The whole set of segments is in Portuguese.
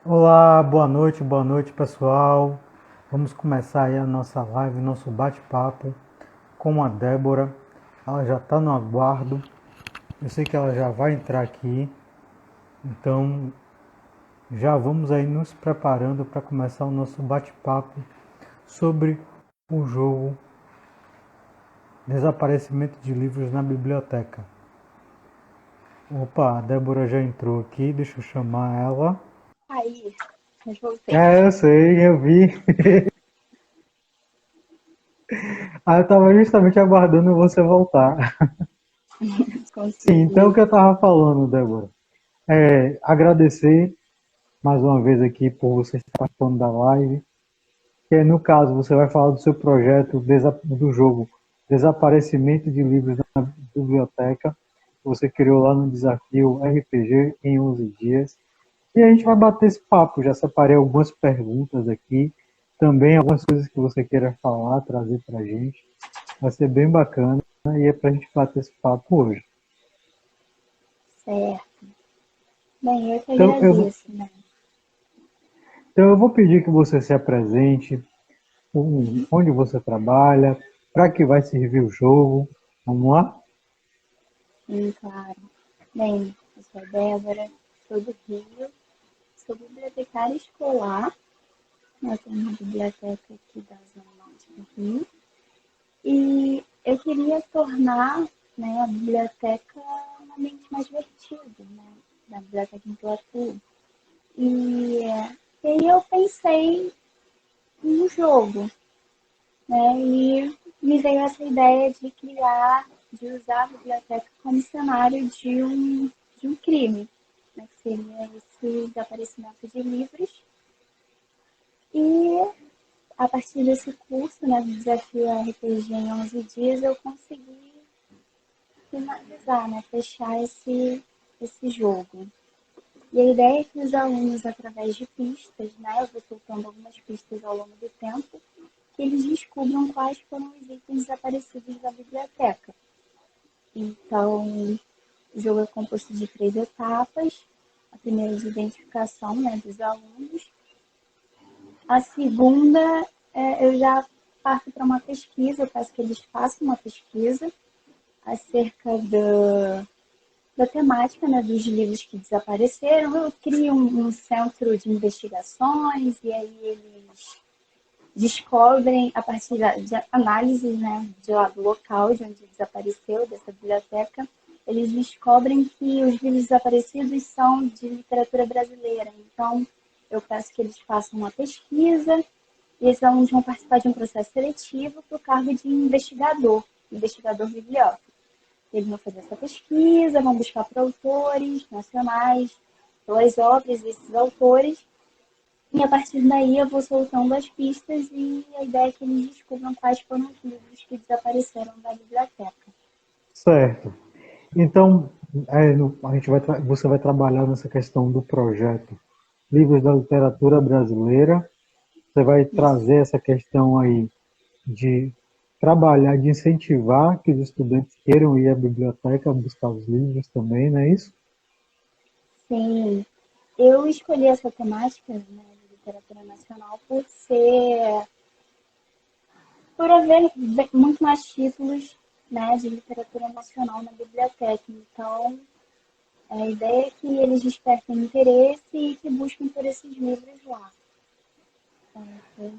Olá, boa noite pessoal. Vamos começar aí a nossa live, nosso bate-papo com a Débora. Ela já está no aguardo. Eu sei que ela já vai entrar aqui, então já vamos aí nos preparando para começar o nosso bate-papo sobre o jogo Desaparecimento de Livros na Biblioteca. Opa, a Débora já entrou aqui, deixa eu chamar ela. Aí, mas voltei. É, eu sei, eu vi. Ah, eu estava justamente aguardando você voltar. Sim, então o Consegui. que eu estava falando, Débora, agradecer mais uma vez aqui por você estar participando da live, que no caso você vai falar do seu projeto do jogo Desaparecimento de Livros na Biblioteca, que você criou lá no desafio RPG em 11 dias. E a gente vai bater esse papo, já separei algumas perguntas aqui, também algumas coisas que você queira falar, trazer para a gente. Vai ser bem bacana e é para a gente bater esse papo hoje. Certo. Bem, eu que Então agradeço, né? eu vou pedir que você se apresente, onde você trabalha, para que vai servir o jogo. Vamos lá? Claro. Bem, eu sou a Débora, sou do Rio, sou bibliotecária escolar. Eu tenho uma biblioteca aqui da Zona Norte do Rio. E eu queria tornar, né, a biblioteca um ambiente mais divertido, né? Da biblioteca em que eu atuo. E, e aí eu pensei em um jogo, né? E me veio essa ideia de criar, de usar a biblioteca como cenário de um crime, né? Que seria esse desaparecimento de livros. E a partir desse curso, né, do desafio RPG em 11 dias, eu consegui finalizar, né, fechar esse jogo. E a ideia é que os alunos, através de pistas, né, eu vou soltando algumas pistas ao longo do tempo, que eles descubram quais foram os itens desaparecidos da biblioteca. Então, o jogo é composto de 3 etapas. A primeira é de identificação, né, dos alunos. A segunda, eu já parto para uma pesquisa, eu peço que eles façam uma pesquisa acerca da temática, né, dos livros que desapareceram. Eu crio um centro de investigações e aí eles descobrem, a partir de análises, né, do local de onde desapareceu, dessa biblioteca, eles descobrem que os livros desaparecidos são de literatura brasileira. Então, eu peço que eles façam uma pesquisa e esses alunos vão participar de um processo seletivo para o cargo de investigador, investigador bibliófilo. Eles vão fazer essa pesquisa, vão buscar por autores nacionais, pelas obras desses autores, e a partir daí eu vou soltando as pistas e a ideia é que eles descubram quais foram os livros que desapareceram da biblioteca. Certo. Então, a gente você vai trabalhar nessa questão do projeto Livros da Literatura Brasileira. Você vai Isso. trazer essa questão aí de trabalhar, de incentivar que os estudantes queiram ir à biblioteca buscar os livros também, não é isso? Sim, eu escolhi essa temática, né, de literatura nacional por haver muito mais títulos, né, de literatura nacional na biblioteca. Então, a ideia é que eles despertem interesse e que busquem por esses livros lá. Então, foi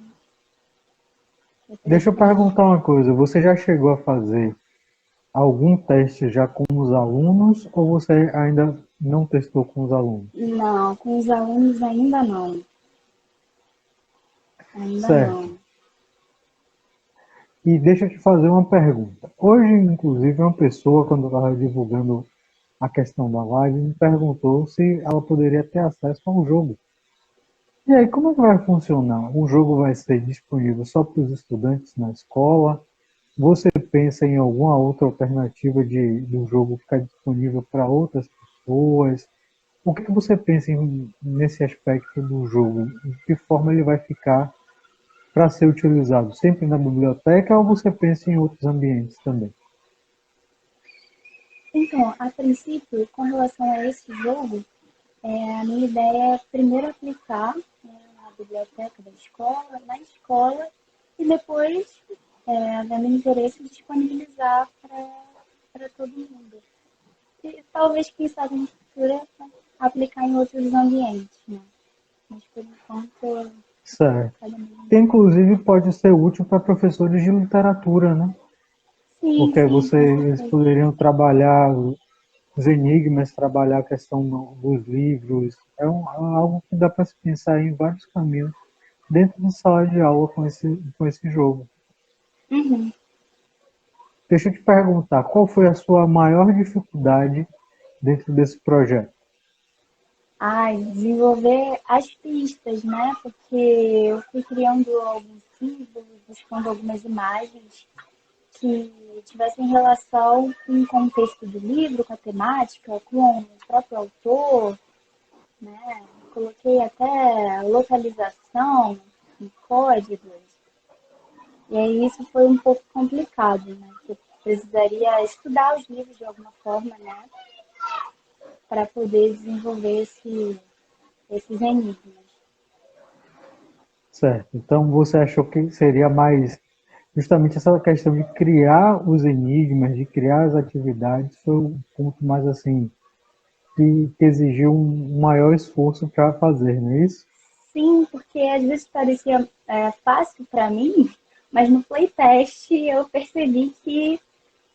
por Deixa esse eu motivo. perguntar uma coisa, você já chegou a fazer algum teste já com os alunos ou você ainda não testou com os alunos? Não, com os alunos ainda não. Ainda Certo. não. E deixa eu te fazer uma pergunta. Hoje, inclusive, uma pessoa, quando eu estava divulgando a questão da live, me perguntou se ela poderia ter acesso ao jogo. E aí, como é que vai funcionar? O jogo vai ser disponível só para os estudantes na escola? Você pensa em alguma outra alternativa do jogo ficar disponível para outras pessoas? O que você pensa nesse aspecto do jogo? De que forma ele vai ficar para ser utilizado? Sempre na biblioteca ou você pensa em outros ambientes também? Então, a princípio, com relação a esse jogo, A minha ideia é primeiro aplicar, né, na biblioteca da escola, na escola, e depois, havendo interesse, disponibilizar para todo mundo. E talvez, quem sabe, no futuro, aplicar em outros ambientes, né? Mas, por enquanto, Certo. cada um. Que inclusive pode ser útil para professores de literatura, né? Sim, Porque sim, com eles certeza. poderiam trabalhar os enigmas, trabalhar a questão dos livros. É algo que dá para se pensar em vários caminhos dentro de sala de aula com esse jogo. Uhum. Deixa eu te perguntar, qual foi a sua maior dificuldade dentro desse projeto? Ai, desenvolver as pistas, né? Porque eu fui criando alguns símbolos, buscando algumas imagens que tivessem relação com o contexto do livro, com a temática, com o próprio autor, né? Coloquei até localização em códigos. E aí isso foi um pouco complicado, né? Porque precisaria estudar os livros de alguma forma, né? Para poder desenvolver esses enigmas. Certo. Então você achou que seria mais justamente essa questão de criar os enigmas, de criar as atividades, foi o ponto mais assim que exigiu um maior esforço para fazer, não é isso? Sim, porque às vezes parecia fácil para mim, mas no playtest eu percebi que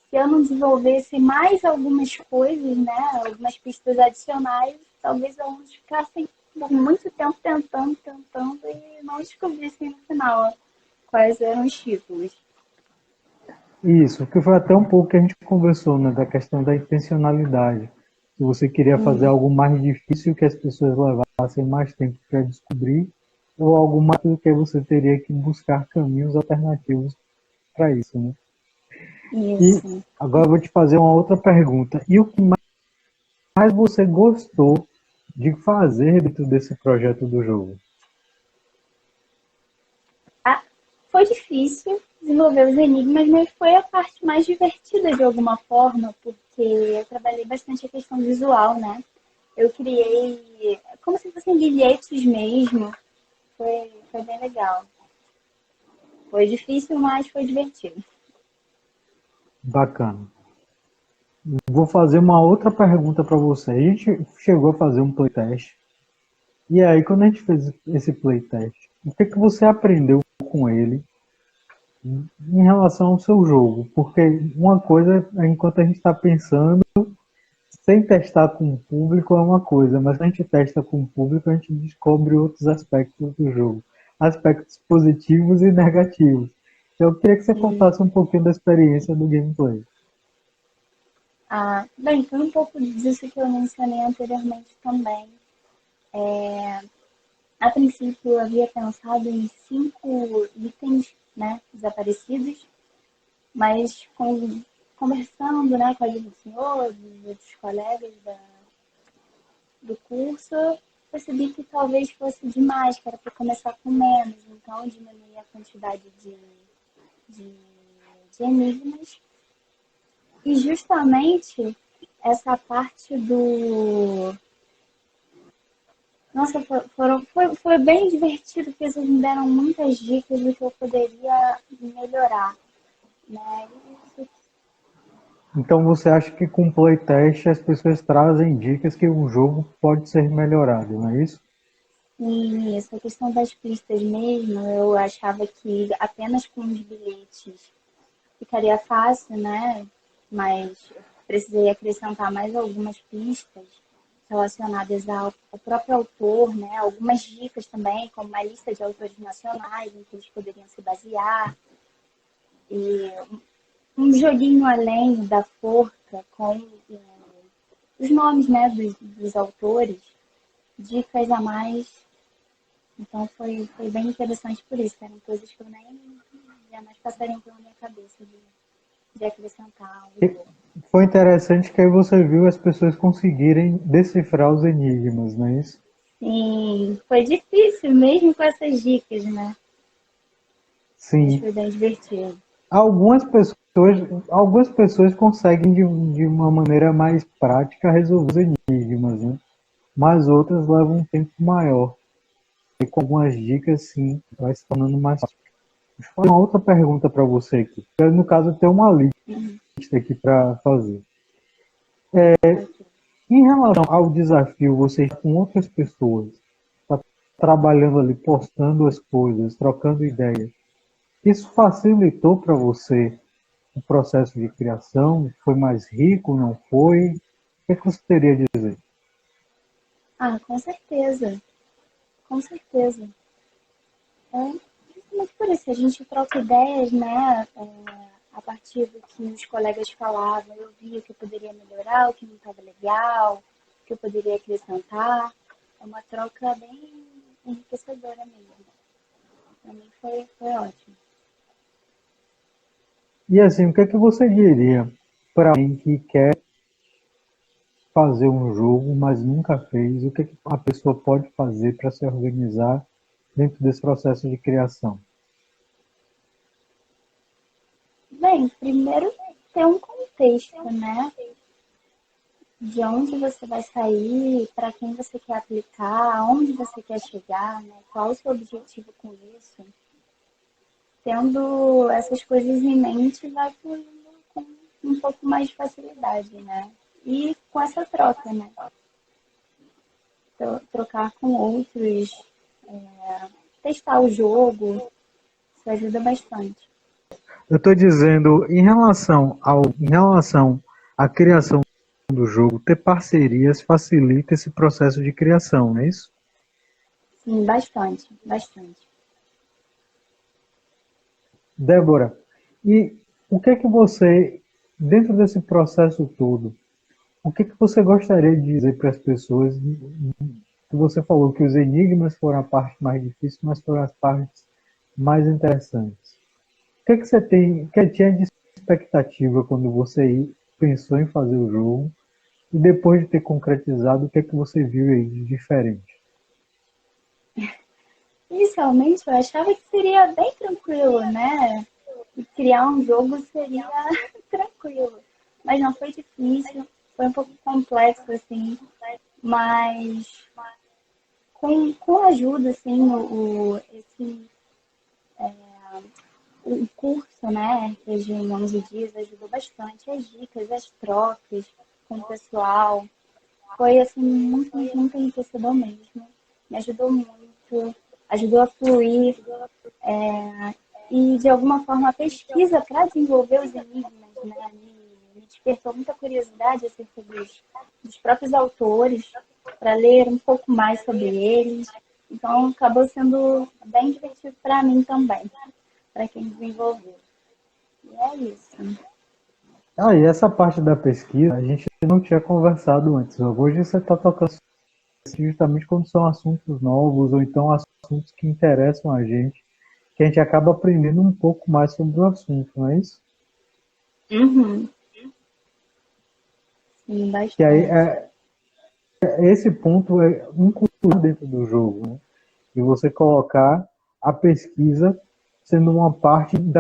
se eu não desenvolvesse mais algumas coisas, né, algumas pistas adicionais, talvez alunos ficassem por muito tempo tentando e não descobrissem no final quais eram os títulos. Isso, que foi até um pouco que a gente conversou, né, da questão da intencionalidade. Se você queria fazer Hum, algo mais difícil que as pessoas levassem mais tempo para descobrir, ou algo mais do que você teria que buscar caminhos alternativos para isso, né? E isso. agora eu vou te fazer uma outra pergunta. E o que mais você gostou de fazer dentro desse projeto do jogo? Ah, foi difícil desenvolver os enigmas, mas foi a parte mais divertida de alguma forma, porque eu trabalhei bastante a questão visual, né? Eu criei como se fossem bilhetes mesmo. Foi bem legal. Foi difícil, mas foi divertido. Bacana. Vou fazer uma outra pergunta para você. A gente chegou a fazer um playtest. E aí, quando a gente fez esse playtest, o que você aprendeu com ele em relação ao seu jogo? Porque uma coisa, enquanto a gente está pensando, sem testar com o público é uma coisa, mas quando a gente testa com o público, a gente descobre outros aspectos do jogo. Aspectos positivos e negativos. Então, eu queria que você E, contasse um pouquinho da experiência do gameplay. bem, foi um pouco disso que eu mencionei anteriormente também. A princípio, eu havia pensado em 5 itens, né, desaparecidos, mas conversando, né, com a gente, senhor, dos outros colegas do curso, percebi que talvez fosse demais, que era para começar com menos, então diminuir a quantidade de, de enigmas. E justamente essa parte do. Nossa, foi bem divertido, porque vocês me deram muitas dicas do que eu poderia melhorar. Né? Então, você acha que com o playtest as pessoas trazem dicas que o jogo pode ser melhorado, não é isso? E essa questão das pistas mesmo, eu achava que apenas com os bilhetes ficaria fácil, né? Mas eu precisei acrescentar mais algumas pistas relacionadas ao próprio autor, né? Algumas dicas também, como uma lista de autores nacionais em que eles poderiam se basear. E um joguinho além da forca com os nomes, né, dos autores, dicas a mais. Então foi bem interessante por isso. Eram coisas que eu nem jamais passariam pela minha cabeça de acrescentar ao E jogo. foi interessante que aí você viu as pessoas conseguirem decifrar os enigmas, não é isso? Sim, foi difícil mesmo com essas dicas, né? Mas Sim. foi bem divertido. Algumas pessoas, algumas pessoas conseguem de uma maneira mais prática resolver os enigmas, né? mas outras levam um tempo maior. E com algumas dicas, sim, vai se tornando mais fácil. Deixa eu fazer uma outra pergunta para você aqui. No caso, eu tenho uma lista aqui para fazer. Em relação ao desafio, você está com outras pessoas, está trabalhando ali, postando as coisas, trocando ideias. Isso facilitou para você o processo de criação? Foi mais rico, não foi? O que é que você teria a dizer? Ah, com certeza, com certeza. É, justamente por isso, a gente troca ideias, né? A partir do que os colegas falavam, eu via o que eu poderia melhorar, o que não estava legal, o que eu poderia acrescentar. É uma troca bem enriquecedora mesmo. Para mim foi ótimo. E assim, o que é que você diria para alguém que quer fazer um jogo, mas nunca fez? O que é que a pessoa pode fazer para se organizar dentro desse processo de criação? Bem, primeiro ter um contexto, né? De onde você vai sair, para quem você quer aplicar, aonde você quer chegar, né? Qual o seu objetivo com isso. Tendo essas coisas em mente, vai fluindo com um pouco mais de facilidade, né? E com essa troca, né? Trocar com outros, testar o jogo, isso ajuda bastante. Eu estou dizendo, em relação à criação do jogo, ter parcerias facilita esse processo de criação, não é isso? Sim, bastante, bastante. Débora, e o que é que você, dentro desse processo todo, o que é que você gostaria de dizer para as pessoas? Que você falou que os enigmas foram a parte mais difícil, mas foram as partes mais interessantes. O que é que você tem, que tinha de expectativa quando você pensou em fazer o jogo? E depois de ter concretizado, o que é que você viu aí de diferente? Inicialmente eu achava que seria bem tranquilo, né? E criar um jogo seria tranquilo. Mas não foi difícil, foi um pouco complexo, assim. Mas com ajuda, assim, o curso, né, RPG em 11 dias ajudou bastante. As dicas, as trocas com o pessoal. Foi, assim, muito, muito enriquecedor mesmo. Me ajudou muito, ajudou a fluir. E, de alguma forma, a pesquisa para desenvolver os enigmas, né, me despertou muita curiosidade acerca dos próprios autores, para ler um pouco mais sobre eles. Então, acabou sendo bem divertido para mim também, para quem desenvolveu. E é isso. Ah, e essa parte da pesquisa, a gente não tinha conversado antes. Hoje você está tocando justamente quando são assuntos novos, ou então assuntos que interessam a gente, que a gente acaba aprendendo um pouco mais sobre o assunto, não é isso? Uhum. Sim, Que aí bastante. esse ponto é incluído dentro do jogo, né? E você colocar a pesquisa sendo uma parte da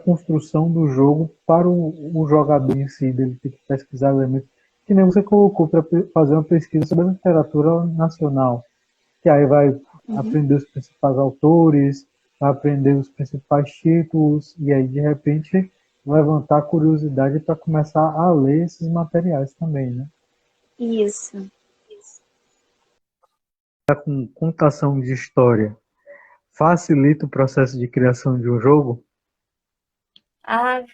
construção do jogo para o jogador em si, dele ter que pesquisar elementos, que nem você colocou para fazer uma pesquisa sobre a literatura nacional, que aí vai Uhum. aprender os principais autores, vai aprender os principais títulos, e aí de repente levantar curiosidade para começar a ler esses materiais também, né? Isso. Com contação de história facilita o processo de criação de um jogo? Ah,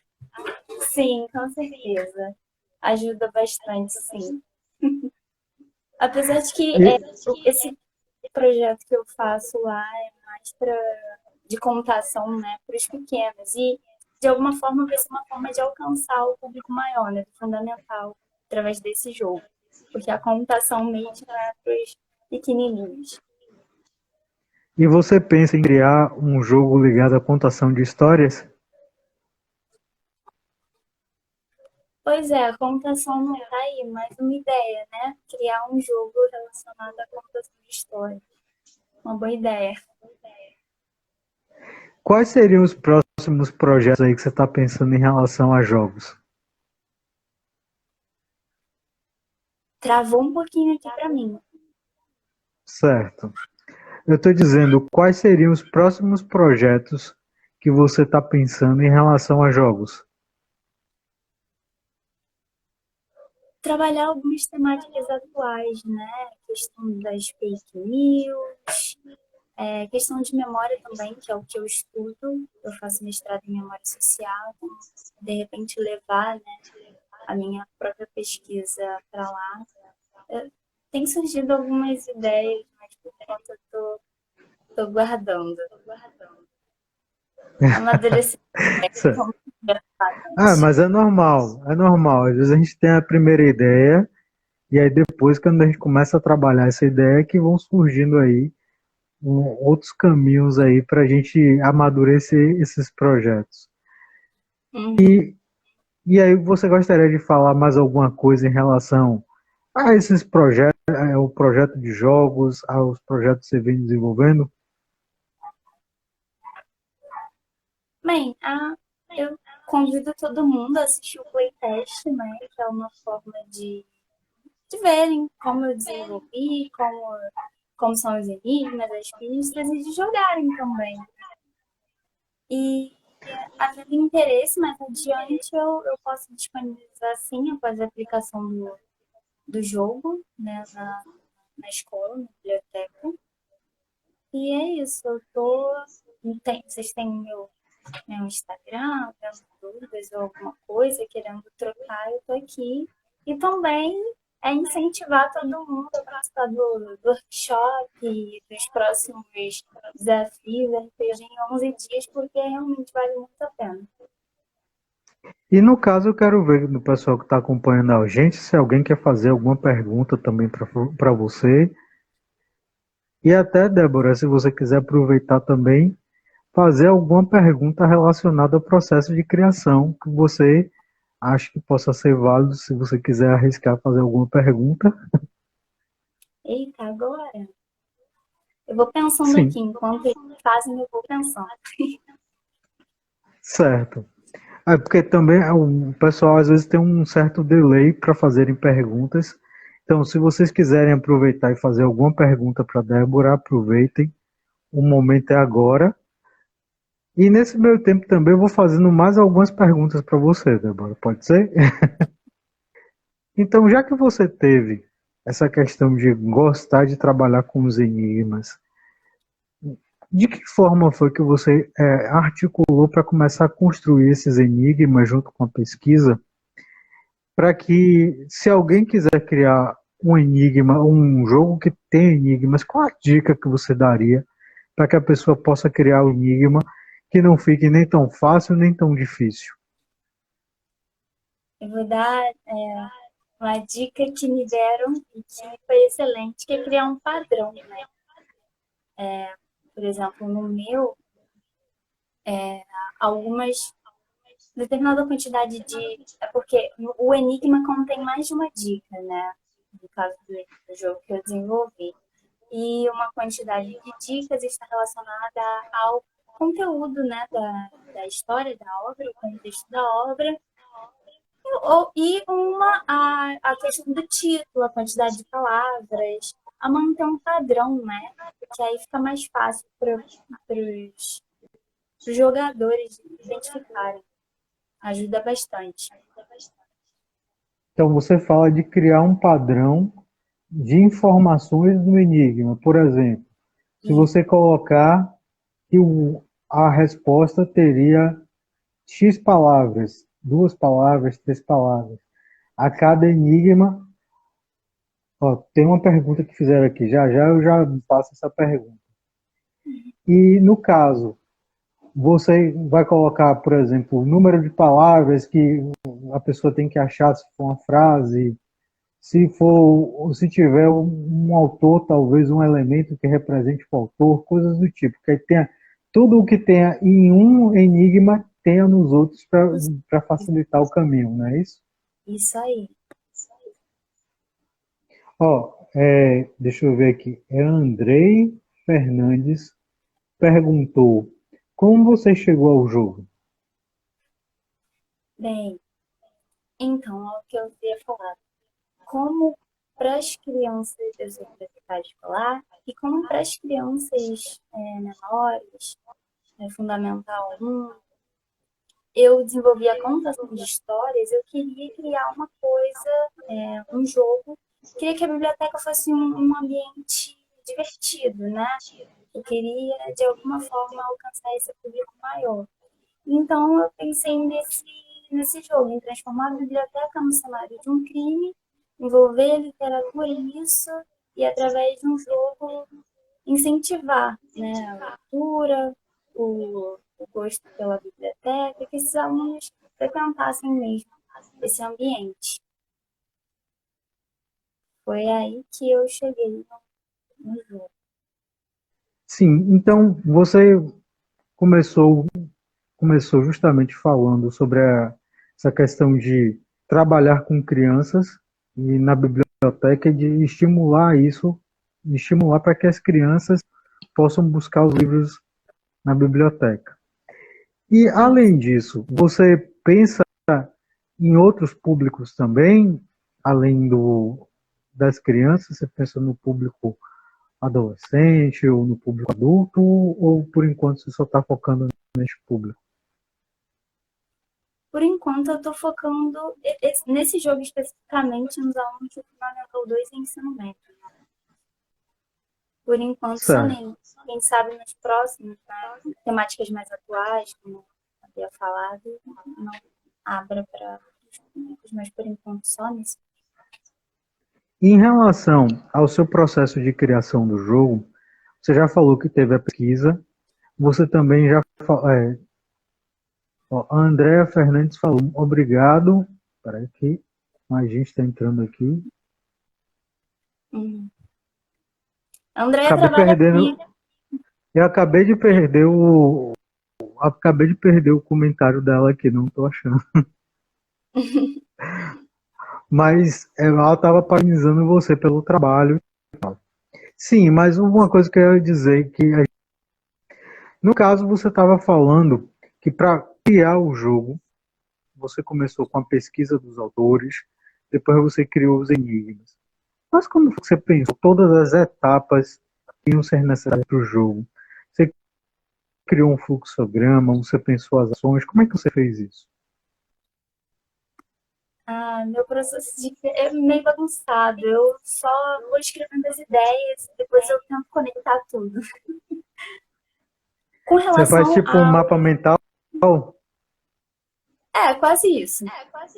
sim, com certeza. Ajuda bastante, sim. Apesar de que E, esse projeto que eu faço lá é mais de computação, né, para os pequenos. E, de alguma forma, vai ser uma forma de alcançar o público maior, né, do fundamental, através desse jogo. Porque a computação mesmo é para os pequenininhos. e você pensa em criar um jogo ligado à contação de histórias? Pois é, a computação não está aí, mas uma ideia, né? Criar um jogo relacionado à computação de história. Uma boa ideia. Quais seriam os próximos projetos aí que você está pensando em relação a jogos? Travou um pouquinho aqui para mim. Certo. Eu estou dizendo quais seriam os próximos projetos que você está pensando em relação a jogos. Trabalhar algumas temáticas atuais, né? Questão das fake news, questão de memória também, que é o que eu estudo. Eu faço mestrado em memória social, então, de repente levar, né, a minha própria pesquisa para lá. Tem surgido algumas ideias, mas por enquanto eu tô guardando. Amadurecendo, Certo. como já Ah, antes. mas é normal, é normal. Às vezes a gente tem a primeira ideia e aí depois, quando a gente começa a trabalhar essa ideia, que vão surgindo aí outros caminhos aí para a gente amadurecer esses projetos. Uhum. E aí você gostaria de falar mais alguma coisa em relação a esses projetos, o projeto de jogos, aos projetos que você vem desenvolvendo? Bem, eu convido todo mundo a assistir o playtest, né? Que é uma forma de verem como eu desenvolvi, como são os enigmas, as pistas e de jogarem também. E havendo interesse mais adiante, eu posso disponibilizar sim após a aplicação do jogo, né, na escola, na biblioteca. E é isso, vocês têm meu Instagram, tendo dúvidas ou alguma coisa, querendo trocar, eu tô aqui. E também é incentivar todo mundo a participar do workshop, dos próximos desafios RPG em 11 dias, porque realmente vale muito a pena. E no caso, eu quero ver do pessoal que está acompanhando a gente, se alguém quer fazer alguma pergunta também para você. E até, Débora, se você quiser aproveitar também, fazer alguma pergunta relacionada ao processo de criação que você acha que possa ser válido, se você quiser arriscar fazer alguma pergunta. Eita, agora eu vou pensando Sim, aqui, enquanto eles fazem, eu vou pensando. certo. É porque também o pessoal às vezes tem um certo delay para fazerem perguntas. Então, se vocês quiserem aproveitar e fazer alguma pergunta para Débora, aproveitem. O momento é agora. E nesse meio tempo também eu vou fazendo mais algumas perguntas para você, Débora. Pode ser? Então, já que você teve essa questão de gostar de trabalhar com os enigmas, de que forma foi que você articulou para começar a construir esses enigmas junto com a pesquisa? Para que, se alguém quiser criar um enigma, um jogo que tem enigmas, qual a dica que você daria para que a pessoa possa criar o enigma que não fique nem tão fácil nem tão difícil? Eu vou dar uma dica que me deram e que foi excelente, que é criar um padrão, né? Por exemplo, no meu, algumas determinada quantidade de. É porque o Enigma contém mais de uma dica, né? No caso do jogo que eu desenvolvi. E uma quantidade de dicas está relacionada ao conteúdo, né? Da história da obra, o contexto da obra. E a questão do título, a quantidade de palavras, a manter um padrão, né? Que aí fica mais fácil para os jogadores identificarem. Ajuda bastante. Então, você fala de criar um padrão de informações no enigma. Por exemplo, se E você colocar que a resposta teria X palavras, duas palavras, três palavras. A cada enigma, ó, tem uma pergunta que fizeram aqui, já já eu já faço essa pergunta. E no caso, você vai colocar, por exemplo, o número de palavras que a pessoa tem que achar se for uma frase, se tiver um autor, talvez um elemento que represente o autor, coisas do tipo, que aí tenha tudo o que tenha em um enigma tenha nos outros para facilitar o caminho, não é isso? isso aí. Ó, deixa eu ver aqui. É Andrei Fernandes perguntou: como você chegou ao jogo? Bem, então, é o que eu ia falar. Como para as crianças do seu bibliotecário escolar e como para as crianças menores, Fundamental 1, eu desenvolvi a contação de histórias, eu queria criar uma coisa, um jogo, queria que a biblioteca fosse um ambiente divertido, né? Eu queria, de alguma forma, alcançar esse público maior. Então, eu pensei nesse jogo, em transformar a biblioteca no cenário de um crime, envolver a literatura nisso e, através de um jogo, incentivar, né, a leitura, o gosto pela biblioteca, que esses alunos frequentassem mesmo esse ambiente. Foi aí que eu cheguei no jogo. Sim, então você começou justamente falando sobre essa questão de trabalhar com crianças e na biblioteca e de estimular para que as crianças possam buscar os livros na biblioteca. E, além disso, você pensa em outros públicos também, além das crianças? Você pensa no público adolescente ou no público adulto, ou por enquanto você só está focando neste público? Por enquanto, eu estou focando nesse jogo especificamente nos alunos do Fundamental 2 e ensino médio. Por enquanto, só neles. Quem sabe nos próximos, né, temáticas mais atuais, como eu havia falado, não abra para outros públicos, mas por enquanto só nisso. Em relação ao seu processo de criação do jogo, você já falou que teve a pesquisa, você também já a Andréa Fernandes falou, obrigado. Espera aqui, mais gente está entrando aqui. Andréa trabalha comigo. Eu acabei de perder o comentário dela aqui, não estou achando. Mas ela estava parabenizando você pelo trabalho. Sim, mas uma coisa que eu ia dizer que no caso você estava falando que para criar o jogo você começou com a pesquisa dos autores, depois você criou os enigmas. Mas como você pensou todas as etapas que iam ser necessárias para o jogo? Você criou um fluxograma, você pensou as ações, como é que você fez isso? Meu processo é meio bagunçado. Eu só vou escrevendo as ideias e depois eu tento conectar tudo. Com relação você faz tipo um mapa mental? Quase isso.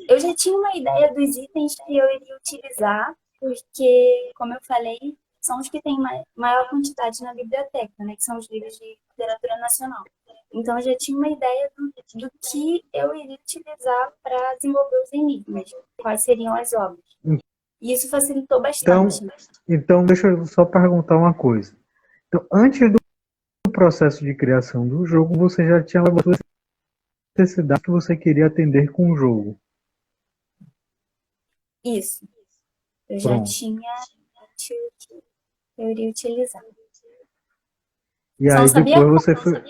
Eu já tinha uma ideia dos itens que eu iria utilizar, porque, como eu falei, são os que têm maior quantidade na biblioteca, né? Que são os livros de literatura nacional. Então, eu já tinha uma ideia do que eu iria utilizar para desenvolver os enigmas, quais seriam as obras. E isso facilitou bastante. Então, deixa eu só perguntar uma coisa. Então, antes do processo de criação do jogo, você já tinha levado a necessidade que você queria atender com o jogo? Isso. Eu já tinha que eu iria utilizar. E aí depois você foi...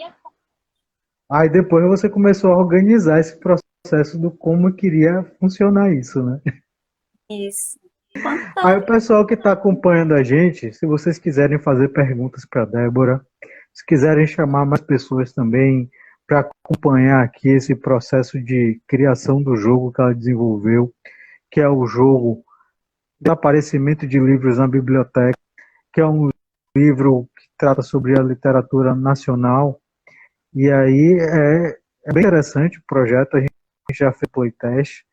Aí depois você começou a organizar esse processo do como queria funcionar isso, né? Isso. Aí o pessoal que está acompanhando a gente, se vocês quiserem fazer perguntas para a Débora, se quiserem chamar mais pessoas também para acompanhar aqui esse processo de criação do jogo que ela desenvolveu, que é o jogo do aparecimento de livros na biblioteca, que é um livro que trata sobre a literatura nacional. E aí é bem interessante o projeto, a gente já fez playtest.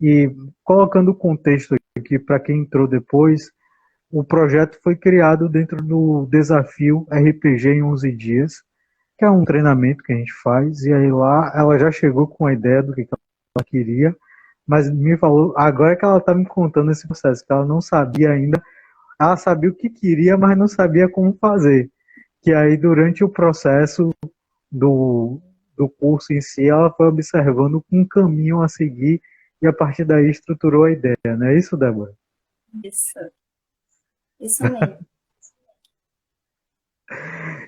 E colocando o contexto aqui para quem entrou depois, o projeto foi criado dentro do desafio RPG em 11 dias, que é um treinamento que a gente faz, e aí lá ela já chegou com a ideia do que ela queria, mas me falou, agora que ela está me contando esse processo, que ela não sabia ainda, ela sabia o que queria, mas não sabia como fazer. Que aí durante o processo do curso em si, ela foi observando um caminho a seguir e a partir daí estruturou a ideia, não é isso, Débora? Isso mesmo.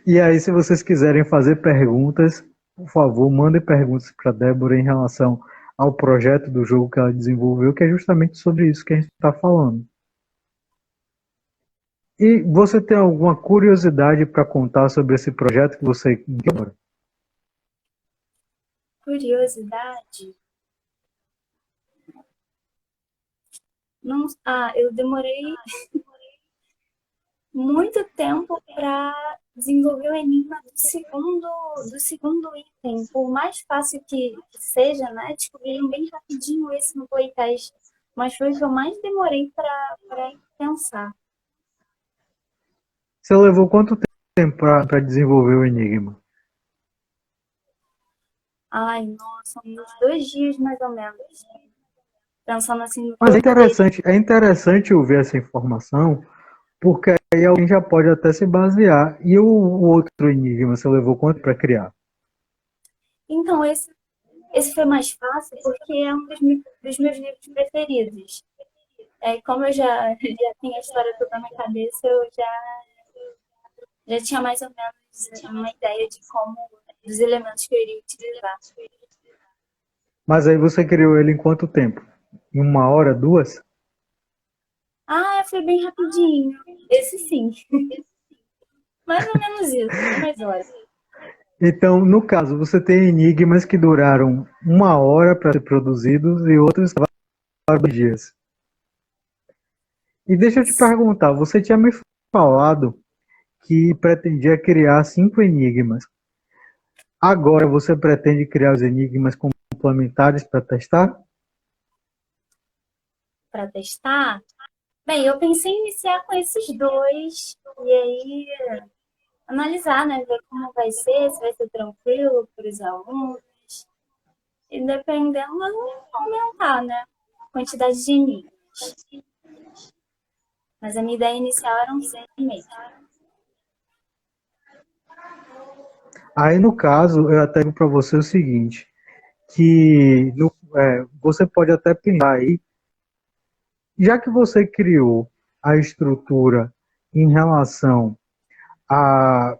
E aí, se vocês quiserem fazer perguntas, por favor, mandem perguntas para a Débora em relação ao projeto do jogo que ela desenvolveu, que é justamente sobre isso que a gente está falando. E você tem alguma curiosidade para contar sobre esse projeto que você quer? Curiosidade? Não, eu demorei muito tempo para desenvolver o enigma do segundo item. Por mais fácil que seja, né? Descobriram bem rapidinho esse no playtest. Mas foi o que eu mais demorei para pensar. Você levou quanto tempo para desenvolver o enigma? Ai, nossa, uns 2 dias mais ou menos. Pensando assim no que Mas eu poderia. é interessante ouvir essa informação, porque aí alguém já pode até se basear. E o outro enigma, você levou quanto para criar? Então, esse foi mais fácil porque é um dos meus livros preferidos. Como eu já tinha a história toda na cabeça, eu já tinha mais ou menos uma ideia de como, dos elementos que eu iria utilizar. Mas aí você criou ele em quanto tempo? Em uma hora, duas? Foi bem rapidinho. Esse sim. Mais ou menos isso, umas horas. Então, no caso, você tem enigmas que duraram uma hora para ser produzidos e outros vários dias. E deixa eu te perguntar, você tinha me falado que pretendia criar 5 enigmas. Agora você pretende criar os enigmas complementares para testar? Para testar. Bem, eu pensei em iniciar com esses dois e aí analisar, né? Ver como vai ser, se vai ser tranquilo para os alunos. E dependendo, aumentar, né? A quantidade de enigmas. Mas a minha ideia inicial eram 5 mesmo. Aí, no caso, eu até digo para você o seguinte, que você pode até pensar aí, já que você criou a estrutura em relação a,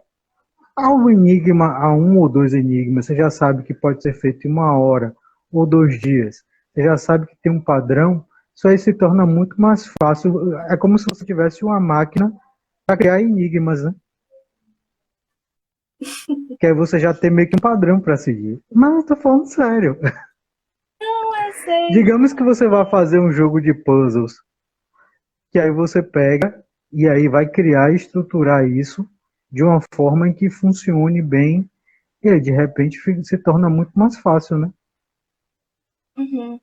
ao enigma, a um ou dois enigmas, você já sabe que pode ser feito em uma hora ou 2 dias, você já sabe que tem um padrão, isso aí se torna muito mais fácil. É como se você tivesse uma máquina para criar enigmas, né? Que aí você já tem meio que um padrão para seguir. Mas eu tô falando sério. Não, eu sei. Digamos que você vai fazer um jogo de puzzles, que aí você pega e aí vai criar e estruturar isso de uma forma em que funcione bem e aí de repente se torna muito mais fácil, né? Uhum.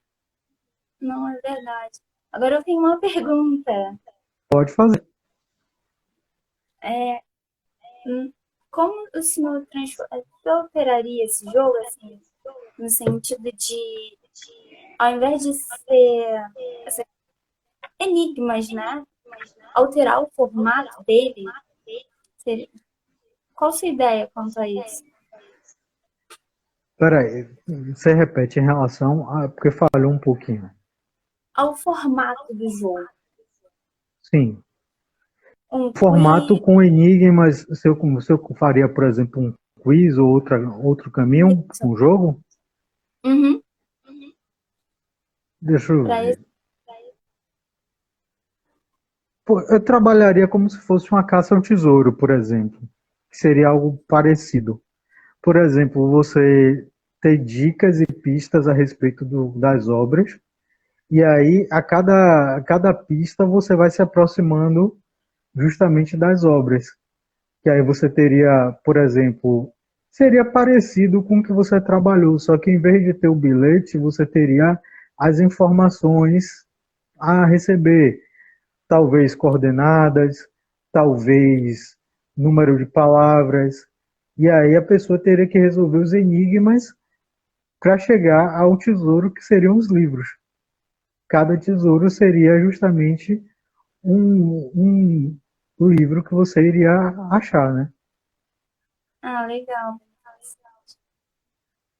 Não, é verdade. Agora eu tenho uma pergunta. Pode fazer. É, como o senhor operaria esse jogo, assim, no sentido de, ao invés de ser enigmas, né? Alterar o formato dele? Seria- Qual a sua ideia quanto a isso? Peraí, você repete em relação a. Porque falhou um pouquinho. Ao formato do jogo. Sim. Um Formato quiz. com enigmas, se eu faria, por exemplo, um quiz ou outro caminho Isso. com o jogo, Uhum. deixa eu Para esse. ver. Pô, eu trabalharia como se fosse uma caça ao tesouro, por exemplo, que seria algo parecido. Por exemplo, você ter dicas e pistas a respeito das obras, e aí a cada pista você vai se aproximando justamente das obras. Que aí você teria, por exemplo, seria parecido com o que você trabalhou, só que em vez de ter o bilhete, você teria as informações a receber, talvez coordenadas, talvez número de palavras, e aí a pessoa teria que resolver os enigmas para chegar ao tesouro que seriam os livros. Cada tesouro seria justamente um livro que você iria achar, né? Legal.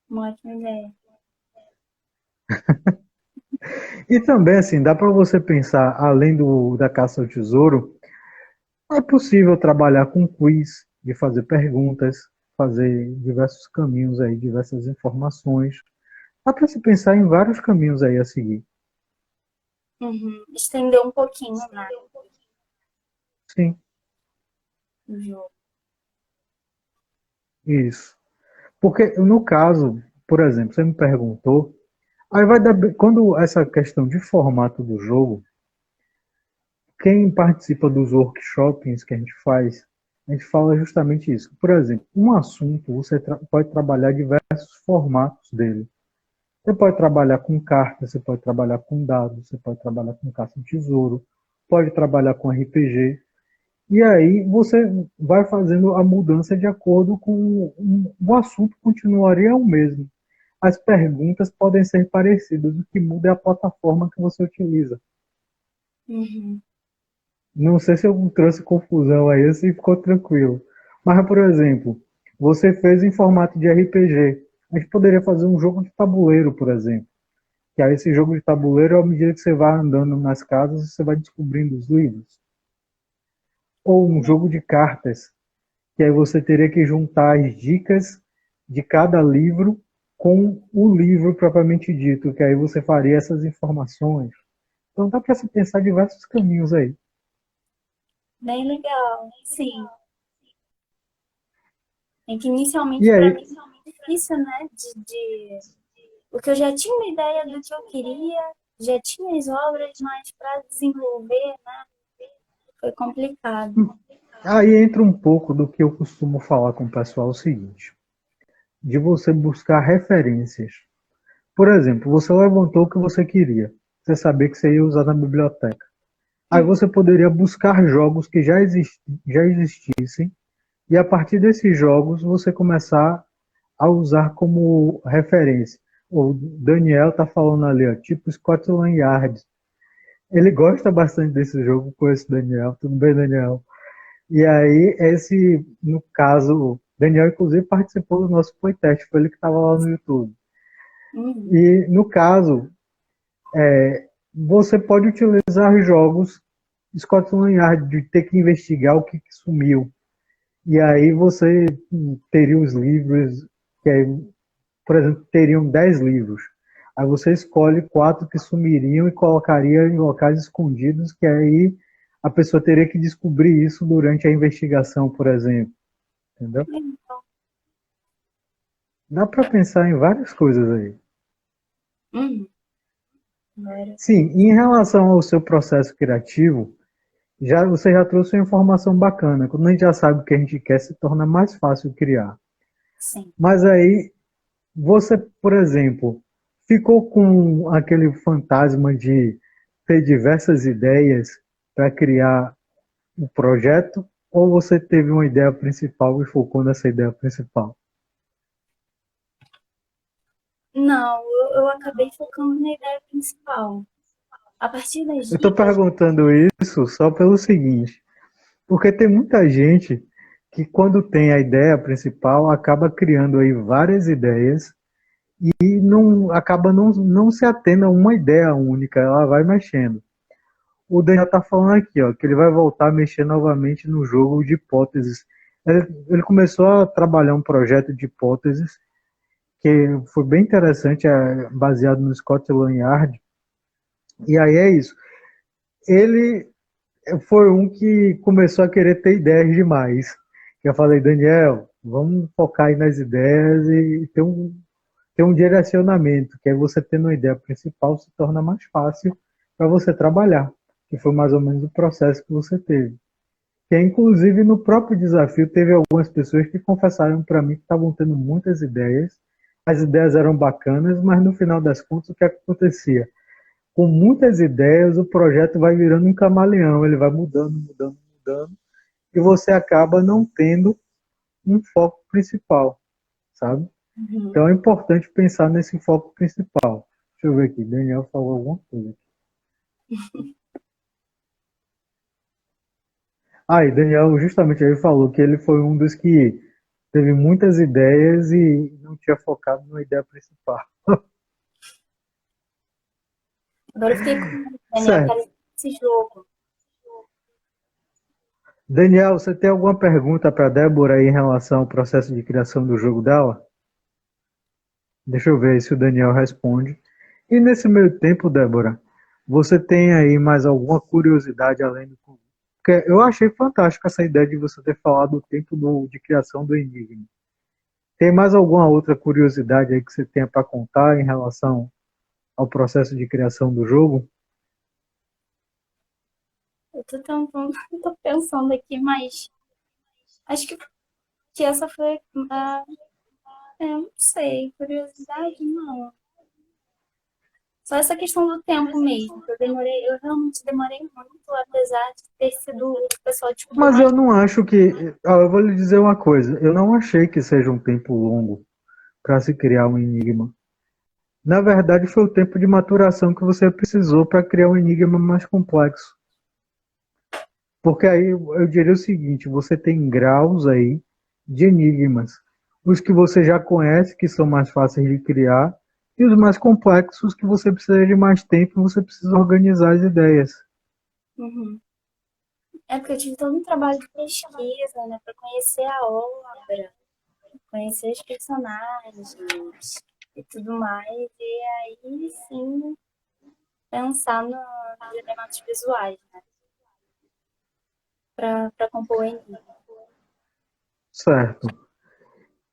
Uma ótima ideia. E também, assim, dá para você pensar, além da caça ao tesouro, é possível trabalhar com quiz, de fazer perguntas, fazer diversos caminhos aí, diversas informações. Dá para se pensar em vários caminhos aí a seguir. Uhum. Estender um pouquinho, né? Sim. no jogo. Isso. Porque no caso, por exemplo, você me perguntou, aí vai dar, quando essa questão de formato do jogo, quem participa dos workshops que a gente fala justamente isso. Por exemplo, um assunto você pode trabalhar diversos formatos dele. Você pode trabalhar com cartas, você pode trabalhar com dados, você pode trabalhar com caça ao tesouro, pode trabalhar com RPG. E aí você vai fazendo a mudança de acordo com o assunto continuaria o mesmo. As perguntas podem ser parecidas, o que muda é a plataforma que você utiliza. Uhum. Não sei se eu trouxe confusão aí, se ficou tranquilo. Mas, por exemplo, você fez em formato de RPG. A gente poderia fazer um jogo de tabuleiro, por exemplo. Que aí esse jogo de tabuleiro, à medida que você vai andando nas casas, você vai descobrindo os livros. Ou um jogo de cartas, que aí você teria que juntar as dicas de cada livro com o livro propriamente dito, que aí você faria essas informações. Então dá para se pensar diversos caminhos aí. Bem legal, sim. É que E inicialmente para aí, mim foi muito difícil, né? Porque eu já tinha uma ideia do que eu queria, já tinha as obras, mas para desenvolver, né? Foi complicado. aí entra um pouco do que eu costumo falar com o pessoal, é o seguinte, de você buscar referências. Por exemplo, você levantou o que você queria, você sabia que você ia usar na biblioteca. Aí Hum. você poderia buscar jogos que já existissem e a partir desses jogos você começar a usar como referência. O Daniel está falando ali, ó, tipo Scotland Yard. Ele gosta bastante desse jogo, conheço o Daniel. Tudo bem, Daniel? E aí, no caso, Daniel inclusive participou do nosso playtest, foi ele que estava lá no YouTube. Uhum. E no caso, você pode utilizar jogos Scotland Yard de ter que investigar o que sumiu. E aí você teria os livros, que aí, por exemplo, teriam 10 livros. Aí você escolhe 4 que sumiriam e colocaria em locais escondidos, que aí a pessoa teria que descobrir isso durante a investigação, por exemplo. Entendeu? Dá para pensar em várias coisas aí. Uhum. Agora, Sim, em relação ao seu processo criativo, você já trouxe uma informação bacana. Quando a gente já sabe o que a gente quer, se torna mais fácil criar. sim. Mas aí, você, por exemplo, ficou com aquele fantasma de ter diversas ideias para criar o projeto? Ou você teve uma ideia principal e focou nessa ideia principal? Não, eu acabei focando na ideia principal. A partir das Eu estou dicas, perguntando isso só pelo seguinte, porque tem muita gente que quando tem a ideia principal acaba criando aí várias ideias e não se atendo a uma ideia única, ela vai mexendo. O Daniel está falando aqui, ó, que ele vai voltar a mexer novamente no jogo de hipóteses. Ele começou a trabalhar um projeto de hipóteses que foi bem interessante, baseado no Scotland Yard. E aí é isso. Ele foi um que começou a querer ter ideias demais. Que eu falei, Daniel, vamos focar aí nas ideias e ter um direcionamento, que aí você tendo uma ideia principal se torna mais fácil para você trabalhar, que foi mais ou menos o processo que você teve. Que inclusive no próprio desafio teve algumas pessoas que confessaram para mim que estavam tendo muitas ideias, as ideias eram bacanas, mas no final das contas o que acontecia? Com muitas ideias o projeto vai virando um camaleão, ele vai mudando, mudando, mudando, e você acaba não tendo um foco principal, sabe? uhum. Então é importante pensar nesse foco principal. Deixa eu ver aqui, Daniel falou alguma coisa. Ah, e Daniel justamente ele falou que ele foi um dos que teve muitas ideias e não tinha focado na ideia principal. Agora eu fiquei com Daniel, Certo. quero esse jogo. Daniel, você tem alguma pergunta para Débora aí em relação ao processo de criação do jogo dela? Deixa eu ver se o Daniel responde. E nesse meio tempo, Débora, você tem aí mais alguma curiosidade além do Porque eu achei fantástico essa ideia de você ter falado do tempo de criação do Enigma. Tem mais alguma outra curiosidade aí que você tenha para contar em relação ao processo de criação do jogo? Eu tô tentando, tô pensando aqui, mas acho que essa foi a. Não sei, curiosidade não. Só essa questão do tempo mesmo, que eu realmente demorei muito, apesar de ter sido o pessoal descobriu Mas mais. eu não acho que. Eu vou lhe dizer uma coisa. Eu não achei que seja um tempo longo para se criar um enigma. Na verdade, foi o tempo de maturação que você precisou para criar um enigma mais complexo. Porque aí eu diria o seguinte: você tem graus aí de enigmas. Os que você já conhece, que são mais fáceis de criar, e os mais complexos, que você precisa de mais tempo, você precisa organizar as ideias. Uhum. É porque eu tive todo um trabalho de pesquisa, né, para conhecer a obra, conhecer os personagens e tudo mais, e aí sim pensar nos elementos visuais, né, para compor o enigma. Certo.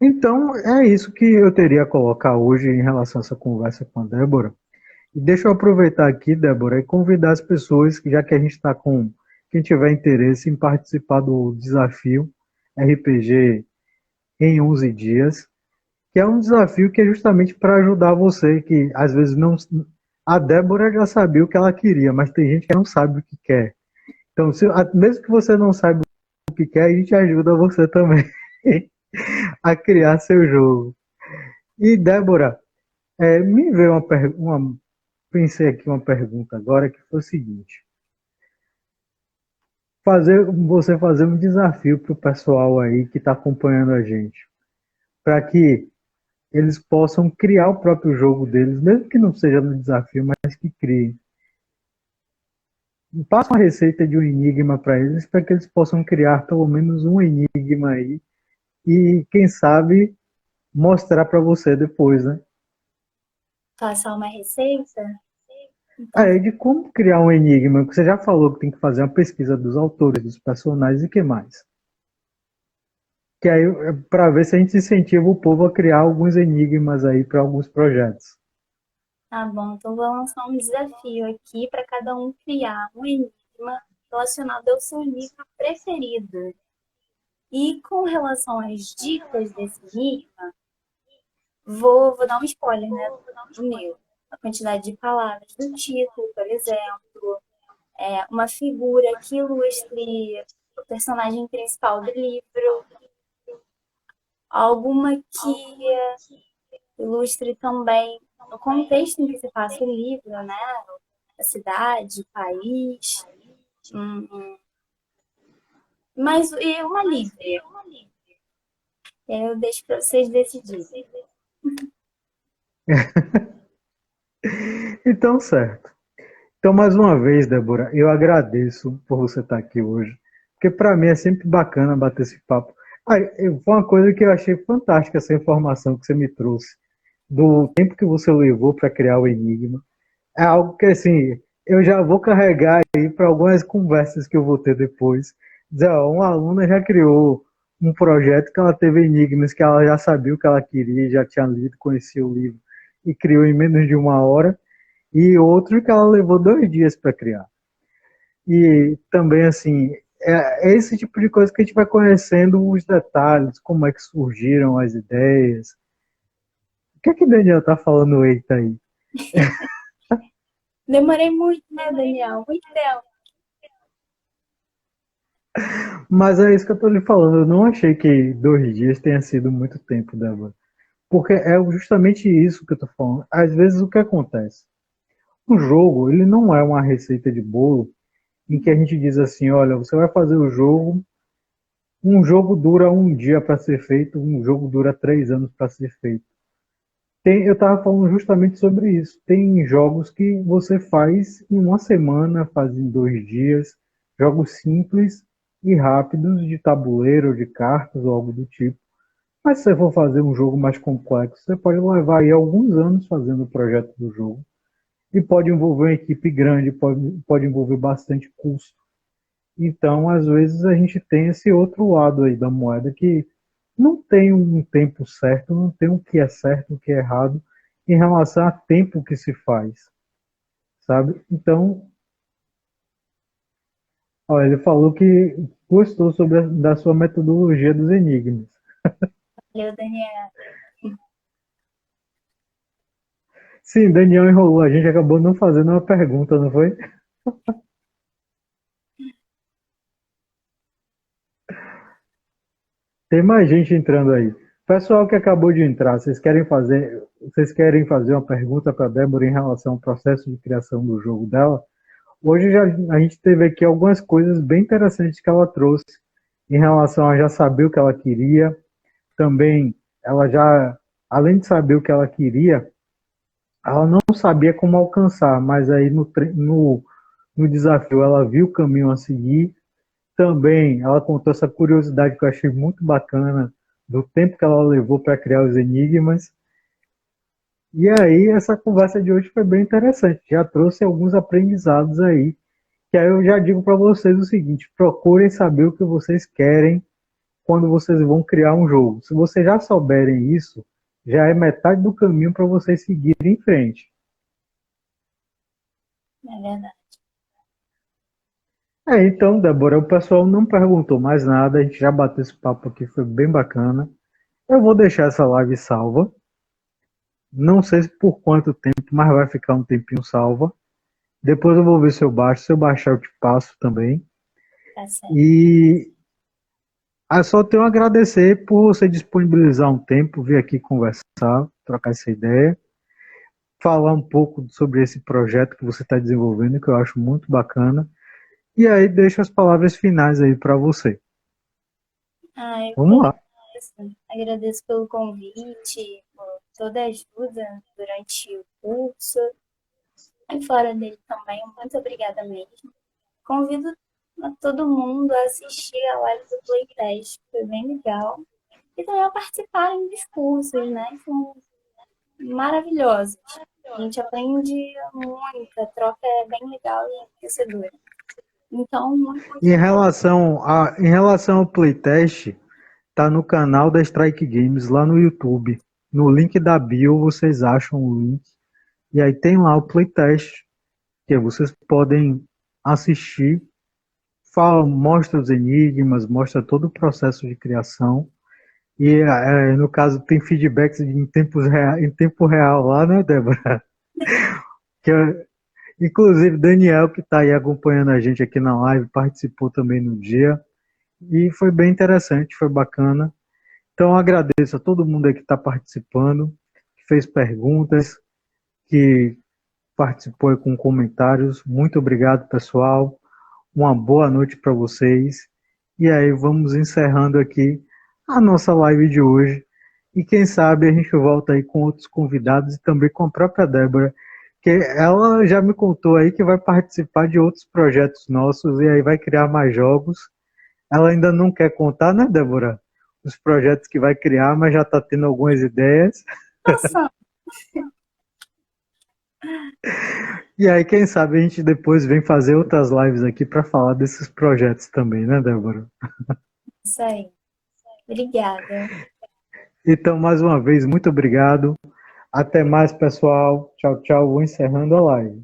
Então, é isso que eu teria a colocar hoje em relação a essa conversa com a Débora. E deixa eu aproveitar aqui, Débora, e convidar as pessoas, já que a gente está com quem tiver interesse em participar do desafio RPG em 11 dias, que é um desafio que é justamente para ajudar você, que às vezes não. A Débora já sabia o que ela queria, mas tem gente que não sabe o que quer. Então, mesmo que você não saiba o que quer, a gente ajuda você também a criar seu jogo. E, Débora, me veio pensei aqui uma pergunta agora que foi o seguinte: você fazer um desafio para o pessoal aí que está acompanhando a gente, para que eles possam criar o próprio jogo deles, mesmo que não seja no desafio, mas que criem. Passa uma receita de um enigma para eles, para que eles possam criar pelo menos um enigma aí e, quem sabe, mostrar para você depois, né? Passar uma receita? Então, Aí, de como criar um enigma, você já falou que tem que fazer uma pesquisa dos autores, dos personagens e que mais? Que aí, para ver se a gente incentiva o povo a criar alguns enigmas aí para alguns projetos. tá bom, então vou lançar um desafio aqui para cada um criar um enigma relacionado ao seu livro preferido. E com relação às dicas desse enigma, vou dar um spoiler, né, do meu. A quantidade de palavras do título, por exemplo, uma figura que ilustre o personagem principal do livro, alguma que ilustre também o contexto em que se passa o livro, né? A cidade, o país, mas e uma livre. Eu deixo para vocês decidirem. Então, certo. Então, mais uma vez, Débora, eu agradeço por você estar aqui hoje, porque para mim é sempre bacana bater esse papo. Foi uma coisa que eu achei fantástica, essa informação que você me trouxe, do tempo que você levou para criar o Enigma. É algo que, assim, eu já vou carregar aí para algumas conversas que eu vou ter depois. Dizer, ó, uma aluna já criou um projeto que ela teve enigmas, que ela já sabia o que ela queria, já tinha lido, conhecia o livro e criou em menos de uma hora, e outro que ela levou 2 dias para criar. E também, assim, é esse tipo de coisa que a gente vai conhecendo os detalhes, como é que surgiram as ideias. O que é que o Daniel tá falando eita aí? Demorei muito, né, Daniel? Muito tempo. Mas é isso que eu tô lhe falando. Eu não achei que 2 dias tenha sido muito tempo, Débora. Porque é justamente isso que eu tô falando. Às vezes o que acontece? O jogo, ele não é uma receita de bolo em que a gente diz assim, olha, você vai fazer o jogo, um jogo dura um dia para ser feito, um jogo dura 3 anos para ser feito. Eu estava falando justamente sobre isso. Tem jogos que você faz em uma semana, faz em 2 dias, jogos simples e rápidos de tabuleiro, de cartas ou algo do tipo. Mas se você for fazer um jogo mais complexo, você pode levar aí alguns anos fazendo o projeto do jogo. E pode envolver uma equipe grande, pode envolver bastante custo. Então, às vezes, a gente tem esse outro lado aí da moeda que não tem um tempo certo, não tem o que é certo, o que é errado em relação a tempo que se faz, sabe? Então, ó, ele falou que gostou da sua metodologia dos enigmas. Valeu, Daniel. Sim, Daniel enrolou, a gente acabou não fazendo uma pergunta, não foi? Tem mais gente entrando aí. Pessoal que acabou de entrar, vocês querem fazer uma pergunta para a Débora em relação ao processo de criação do jogo dela? Hoje a gente teve aqui algumas coisas bem interessantes que ela trouxe em relação a já saber o que ela queria. Também, ela já, além de saber o que ela queria, ela não sabia como alcançar, mas aí no desafio ela viu o caminho a seguir. Também ela contou essa curiosidade que eu achei muito bacana do tempo que ela levou para criar os enigmas. E aí essa conversa de hoje foi bem interessante, já trouxe alguns aprendizados aí. Que aí eu já digo para vocês o seguinte: procurem saber o que vocês querem quando vocês vão criar um jogo. Se vocês já souberem isso, já é metade do caminho para vocês seguirem em frente. É verdade. Então, Débora, o pessoal não perguntou mais nada, a gente já bateu esse papo aqui, foi bem bacana. Eu vou deixar essa live salva. Não sei se por quanto tempo, mas vai ficar um tempinho salva. Depois eu vou ver se eu baixo. Se eu baixar, eu te passo também. Tá certo. E só tenho a agradecer por você disponibilizar um tempo, vir aqui conversar, trocar essa ideia, falar um pouco sobre esse projeto que você está desenvolvendo, que eu acho muito bacana. E aí deixo as palavras finais aí para você. Eu Vamos lá. agradeço pelo convite, por toda a ajuda durante o curso. E fora dele também, muito obrigada mesmo. Convido a todo mundo a assistir a live do Playtest, foi bem legal. E também a participarem dos cursos, né? Que são maravilhosos. A gente aprende muito, a troca é bem legal e enriquecedora. Então, muito, muito Em relação ao playtest, tá no canal da Strike Games lá no YouTube. No link da bio vocês acham o link. E aí tem lá o playtest, que vocês podem assistir. Fala, mostra os enigmas, mostra todo o processo de criação. E no caso tem feedbacks em tempo real lá, né, Débora? Que, inclusive Daniel, que está aí acompanhando a gente aqui na live, participou também no dia. E foi bem interessante, foi bacana. Então eu agradeço a todo mundo aí que está participando, que fez perguntas, que participou aí com comentários. Muito obrigado, pessoal. Uma boa noite para vocês. E aí vamos encerrando aqui a nossa live de hoje. E quem sabe a gente volta aí com outros convidados e também com a própria Débora, que ela já me contou aí que vai participar de outros projetos nossos e aí vai criar mais jogos. Ela ainda não quer contar, né, Débora? Os projetos que vai criar, mas já está tendo algumas ideias. Nossa, E aí, quem sabe a gente depois vem fazer outras lives aqui para falar desses projetos também, né, Débora? isso aí. Obrigada. Então, mais uma vez, muito obrigado. Até mais, pessoal. Tchau, tchau. Vou encerrando a live.